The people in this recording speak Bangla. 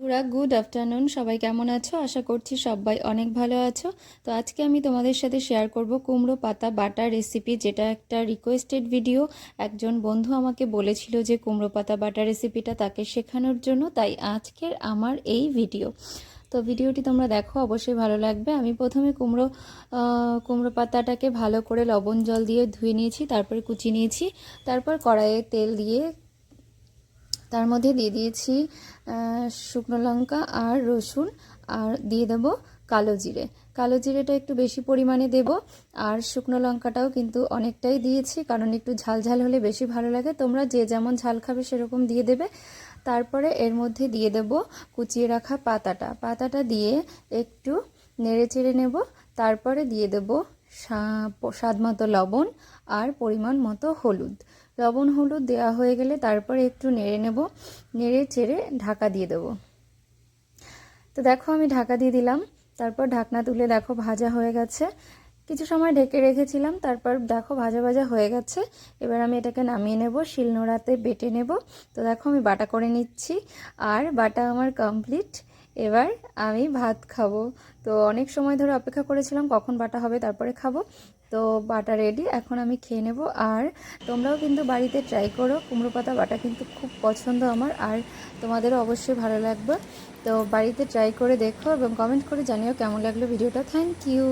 পুরা গুড আফটারনুন। সবাই কেমন আছো? আশা করছি সবাই অনেক ভালো আছো। তো আজকে আমি তোমাদের সাথে শেয়ার করব কুমড়ো পাতা বাটার রেসিপি, যেটা একটা রিকোয়েস্টেড ভিডিও। একজন বন্ধু আমাকে বলেছিল যে কুমড়ো পাতা বাটার রেসিপিটা তাকে শেখানোর জন্য, তাই আজকের আমার এই ভিডিও। তো ভিডিওটি তোমরা দেখো, অবশ্যই ভালো লাগবে। আমি প্রথমে কুমড়ো পাতাটাকে ভালো করে লবণ জল দিয়ে ধুয়ে নিয়েছি, তারপরে কুচিয়ে নিয়েছি। তারপর কড়াইয়ে তেল দিয়ে তার মধ্যে দিয়ে দিয়েছি শুকনো লঙ্কা আর রসুন, আর দিয়ে দেবো কালো জিরে। কালো জিরেটা একটু বেশি পরিমাণে দেব, আর শুকনো লঙ্কাটাও কিন্তু অনেকটাই দিয়েছি, কারণ একটু ঝাল ঝাল হলে বেশি ভালো লাগে। তোমরা যে যেমন ঝাল খাবে সেরকম দিয়ে দেবে। তারপরে এর মধ্যে দিয়ে দেব কুচিয়ে রাখা পাতাটা দিয়ে একটু নেড়ে চেড়ে নেব। তারপরে দিয়ে দেব স্বাদ মতো লবণ আর পরিমাণ মতো হলুদ। লবণ হলুদ দেওয়া হয়ে গেলে তারপরে একটু নেড়ে নেব, নেড়ে চেড়ে ঢাকা দিয়ে দেব। তো দেখো আমি ঢাকা দিয়ে দিলাম, তারপর ঢাকনা তুলে দেখো ভাজা হয়ে গেছে। কিছু সময় ঢেকে রেখেছিলাম, তারপর দেখো ভাজা ভাজা হয়ে গেছে। এবার আমি এটাকে নামিয়ে নেব, শিলনোড়াতে বেটে নেব। তো দেখো আমি বাটা করে নিচ্ছি, আর বাটা আমার কমপ্লিট। এবার আমি ভাত খাবো। তো অনেক সময় ধরে অপেক্ষা করেছিলাম কখন বাটা হবে তারপরে খাবো। তো বাটা রেডি, এখন আমি খেয়ে নেব। আর তোমরাও কিন্তু বাড়িতে ট্রাই করো, কুমড়ো পাতা বাটা কিন্তু খুব পছন্দ আমার, আর তোমাদেরও অবশ্যই ভালো লাগবে। তো বাড়িতে ট্রাই করে দেখো এবং কমেন্ট করে জানিও কেমন লাগলো ভিডিওটা। Thank you.